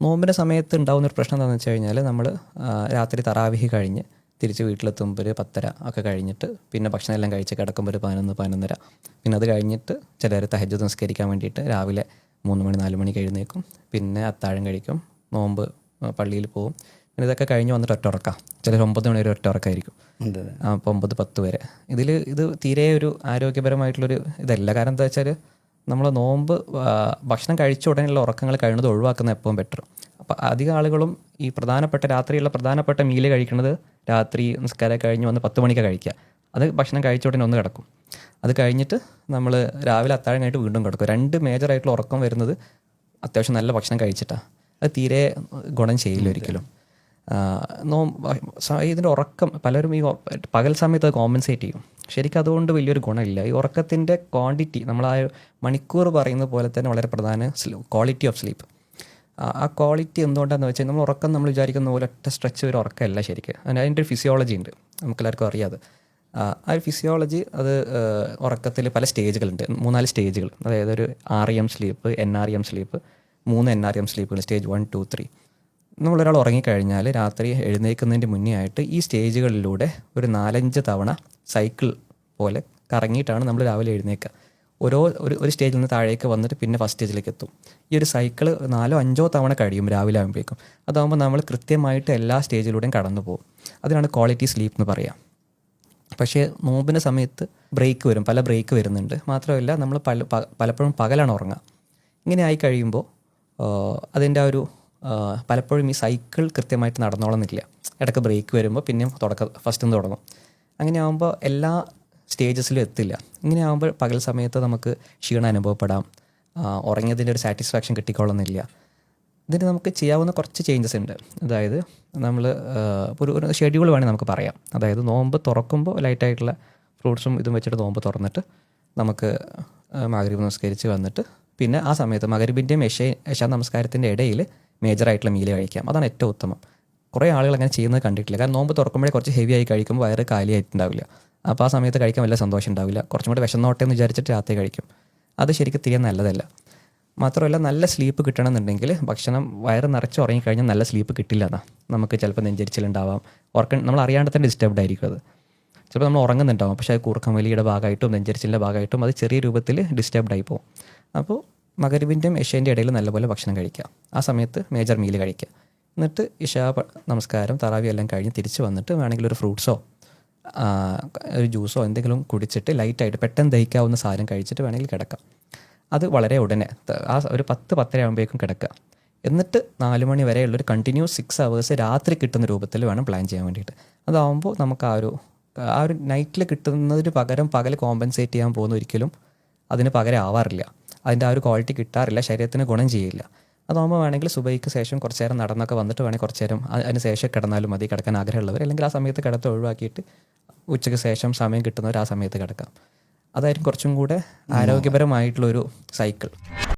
നോമ്പിൻ്റെ സമയത്ത് ഉണ്ടാകുന്നൊരു പ്രശ്നം എന്താണെന്ന് വെച്ച് കഴിഞ്ഞാൽ നമ്മൾ രാത്രി തറാവിഹി കഴിഞ്ഞ് തിരിച്ച് വീട്ടിലെത്തുമ്പോൾ ഒരു 10:30 ഒക്കെ കഴിഞ്ഞിട്ട് പിന്നെ ഭക്ഷണം എല്ലാം കഴിച്ച് കിടക്കുമ്പോൾ ഒരു 11-11:30. പിന്നെ അത് കഴിഞ്ഞിട്ട് ചിലർ തഹജ്ജുദ് നിസ്കരിക്കാൻ വേണ്ടിയിട്ട് രാവിലെ 3 മണി 4 മണിക്ക് എഴുന്നേൽക്കും. പിന്നെ അത്താഴം കഴിക്കും, നോമ്പ് പള്ളിയിൽ പോകും. പിന്നെ ഇതൊക്കെ കഴിഞ്ഞ് വന്നിട്ട് ഒറ്റ ഉറക്കാം. ചിലർ 9 മണി വരെ ഒറ്റ ഉറക്കമായിരിക്കും. അപ്പോൾ 9-10 വരെ. ഇത് തീരെ ഒരു ആരോഗ്യപരമായിട്ടുള്ളൊരു ഇതല്ല. കാരണം എന്താ വെച്ചാൽ നമ്മൾ നോമ്പ് ഭക്ഷണം കഴിച്ച ഉടനെയുള്ള ഉറക്കങ്ങൾ കഴിയുന്നത് ഒഴിവാക്കുന്ന എപ്പോഴും ബെറ്റർ. അപ്പോൾ അധികം ആളുകളും ഈ രാത്രിയുള്ള പ്രധാനപ്പെട്ട മീല് കഴിക്കുന്നത് രാത്രി നിസ്കാരം കഴിഞ്ഞ് വന്ന് 10 മണിക്കാണ് കഴിക്കുക. അത് ഭക്ഷണം കഴിച്ച ഉടനെ ഒന്ന് കിടക്കും. അത് കഴിഞ്ഞിട്ട് നമ്മൾ രാവിലെ അത്താഴം കഴിഞ്ഞിട്ട് വീണ്ടും കിടക്കും. 2 മേജറായിട്ടുള്ള ഉറക്കം വരുന്നത് അത്യാവശ്യം നല്ല ഭക്ഷണം കഴിച്ചിട്ടാണ്. അത് തീരെ ഗുണം ചെയ്യില്ല ഒരിക്കലും. ഇതിൻ്റെ ഉറക്കം പലരും ഈ പകൽ സമയത്ത് അത് കോമ്പൻസേറ്റ് ചെയ്യും. ശരിക്കും അതുകൊണ്ട് വലിയൊരു ഗുണമില്ല. ഈ ഉറക്കത്തിൻ്റെ ക്വാണ്ടിറ്റി, നമ്മൾ ആ മണിക്കൂർ പറയുന്ന പോലെ തന്നെ വളരെ പ്രധാന ക്വാളിറ്റി ഓഫ് സ്ലീപ്പ്. ആ ക്വാളിറ്റി എന്തുകൊണ്ടാണെന്ന് വെച്ചാൽ നമ്മൾ ഉറക്കം നമ്മൾ വിചാരിക്കുന്ന പോലെ ഒറ്റ സ്ട്രെച്ച് ഒരു ഉറക്കമല്ല ശരിക്കും. അതിൻ്റെ ഒരു ഫിസിയോളജി ഉണ്ട്, നമുക്കെല്ലാവർക്കും അറിയാതെ. ആ ഒരു ഫിസിയോളജി അത് ഉറക്കത്തിൽ പല സ്റ്റേജുകളുണ്ട്, 3-4 സ്റ്റേജുകൾ. അതായത് ഒരു REM sleep, NREM sleep, 3 NREM സ്ലീപ്പുകൾ, സ്റ്റേജ് 1, 2, 3. നമ്മളൊരാൾ ഉറങ്ങിക്കഴിഞ്ഞാൽ രാത്രി എഴുന്നേൽക്കുന്നതിൻ്റെ മുന്നേ ആയിട്ട് ഈ സ്റ്റേജുകളിലൂടെ ഒരു 4-5 തവണ സൈക്കിൾ പോലെ കറങ്ങിയിട്ടാണ് നമ്മൾ രാവിലെ എഴുന്നേൽക്കുക. ഒരു സ്റ്റേജിൽ നിന്ന് താഴേക്ക് വന്നിട്ട് പിന്നെ ഫസ്റ്റ് സ്റ്റേജിലേക്ക് എത്തും. ഈ ഒരു സൈക്കിൾ 4-5 തവണ കഴിയും രാവിലെ ആകുമ്പോഴേക്കും. അതാകുമ്പോൾ നമ്മൾ കൃത്യമായിട്ട് എല്ലാ സ്റ്റേജിലൂടെയും കടന്നു പോകും. അതിനാണ് ക്വാളിറ്റി സ്ലീപ്പ് എന്ന് പറയുക. പക്ഷേ നോമ്പിൻ്റെ സമയത്ത് ബ്രേക്ക് വരും, പല ബ്രേക്ക് വരുന്നുണ്ട്. മാത്രമല്ല നമ്മൾ പലപ്പോഴും പകലാണ് ഉറങ്ങുക. ഇങ്ങനെ ആയി കഴിയുമ്പോൾ അതിൻ്റെ ആ ഒരു പലപ്പോഴും ഈ സൈക്കിൾ കൃത്യമായിട്ട് നടന്നോളന്നില്ല. ഇടയ്ക്ക് ബ്രേക്ക് വരുമ്പോൾ പിന്നെയും ഫസ്റ്റ് നിന്ന് തുടങ്ങും. അങ്ങനെ ആകുമ്പോൾ എല്ലാ സ്റ്റേജസിലും എത്തില്ല. ഇങ്ങനെ ആകുമ്പോൾ പകൽ സമയത്ത് നമുക്ക് ക്ഷീണം അനുഭവപ്പെടാം, ഉറങ്ങിയതിൻ്റെ ഒരു സാറ്റിസ്ഫാക്ഷൻ കിട്ടിക്കൊള്ളുന്നില്ല. ഇതിന് നമുക്ക് ചെയ്യാവുന്ന കുറച്ച് ചേഞ്ചസ് ഉണ്ട്. അതായത് നമ്മൾ ഒരു ഷെഡ്യൂൾ വേണമെങ്കിൽ നമുക്ക് പറയാം. അതായത് നോമ്പ് തുറക്കുമ്പോൾ ലൈറ്റായിട്ടുള്ള ഫ്രൂട്ട്സും ഇതും വെച്ചിട്ട് നോമ്പ് തുറന്നിട്ട് നമുക്ക് മഗ്‌രിബ് നമസ്കരിച്ച് വന്നിട്ട് പിന്നെ ആ സമയത്ത് മഗ്‌രിബിൻ്റെയും ഇശാ നമസ്കാരത്തിൻ്റെ ഇടയിൽ മേജറായിട്ടുള്ള മീൽ കഴിക്കാം. അതാണ് ഏറ്റവും ഉത്തമം. കുറേ ആളുകൾ അങ്ങനെ ചെയ്യുന്നത് കണ്ടിട്ടില്ല. കാരണം നോമ്പ് തുറക്കുമ്പോഴേ കുറച്ച് ഹെവി ആയി കഴിക്കുമ്പോൾ വയറ് കാലിയായിട്ടുണ്ടാവില്ല. അപ്പോൾ ആ സമയത്ത് കഴിക്കാൻ വലിയ സന്തോഷം ഉണ്ടാവില്ല. കുറച്ചും കൂടി വിശന്നോട്ടെ എന്ന് വിചാരിച്ചിട്ട് രാത്രി കഴിക്കും. അത് ശരിക്കും തീരെ നല്ലതല്ല. മാത്രമല്ല നല്ല സ്ലീപ്പ് കിട്ടണമെന്നുണ്ടെങ്കിൽ ഭക്ഷണം വയറ് നിറച്ച് ഉറങ്ങിക്കഴിഞ്ഞാൽ നല്ല സ്ലീപ്പ് കിട്ടില്ല എന്നാണ്. നമുക്ക് ചിലപ്പോൾ നെഞ്ചരിച്ചിലുണ്ടാവാം, നമ്മൾ അറിയാണ്ട് തന്നെ ഡിസ്റ്റർബ്ഡ് ആയിരിക്കും. അത് ചിലപ്പോൾ നമ്മൾ ഉറങ്ങുന്നുണ്ടാവും, പക്ഷേ അത് കൂർക്കം വലിയുടെ ഭാഗമായിട്ടും നെഞ്ചരിച്ചിലിൻ്റെ ഭാഗമായിട്ടും അത് ചെറിയ രൂപത്തിൽ ഡിസ്റ്റർബ്ഡ് ആയി പോകും. അപ്പോൾ മഗ്‌രിബിൻ്റെയും ഇശേൻ്റെയും ഇടയിൽ നല്ലപോലെ ഭക്ഷണം കഴിക്കുക. ആ സമയത്ത് മേജർ മീൽ കഴിക്കുക. എന്നിട്ട് ഇശാ നമസ്കാരം തറാവി എല്ലാം കഴിഞ്ഞ് തിരിച്ച് വന്നിട്ട് വേണമെങ്കിൽ ഒരു ഫ്രൂട്ട്സോ ഒരു ജ്യൂസോ എന്തെങ്കിലും കുടിച്ചിട്ട് ലൈറ്റായിട്ട് പെട്ടെന്ന് ദഹിക്കാവുന്ന സാധനം കഴിച്ചിട്ട് വേണമെങ്കിൽ കിടക്കാം. അത് വളരെ ഉടനെ ഒരു 10-10:30 ആകുമ്പോഴേക്കും കിടക്കുക. എന്നിട്ട് 4 മണി വരെയുള്ളൊരു കണ്ടിന്യൂസ് 6 hours രാത്രി കിട്ടുന്ന രൂപത്തിൽ വേണം പ്ലാൻ ചെയ്യാൻ വേണ്ടിയിട്ട്. അതാകുമ്പോൾ നമുക്ക് ആ ഒരു നൈറ്റിൽ കിട്ടുന്നതിന് പകരം പകൽ കോമ്പൻസേറ്റ് ചെയ്യാൻ പോകുന്ന ഒരിക്കലും അതിന് പകരം ആവാറില്ല. അതിൻ്റെ ആ ഒരു ക്വാളിറ്റി കിട്ടാറില്ല, ശരീരത്തിന് ഗുണം ചെയ്യില്ല. അതാകുമ്പോൾ വേണമെങ്കിൽ സുബഹിക്ക് ശേഷം കുറച്ച് നേരം നടന്നൊക്കെ വന്നിട്ട് വേണമെങ്കിൽ കുറച്ച് നേരം അതിന് ശേഷം കിടന്നാലും മതി, കിടക്കാൻ ആഗ്രഹമുള്ളവർ. അല്ലെങ്കിൽ ആ സമയത്ത് കിടത്ത് ഒഴിവാക്കിയിട്ട് ഉച്ചയ്ക്ക് ശേഷം സമയം കിട്ടുന്നവർ ആ സമയത്ത് കിടക്കാം. അതായിരിക്കും കുറച്ചും കൂടെ ആരോഗ്യപരമായിട്ടുള്ളൊരു സൈക്കിൾ.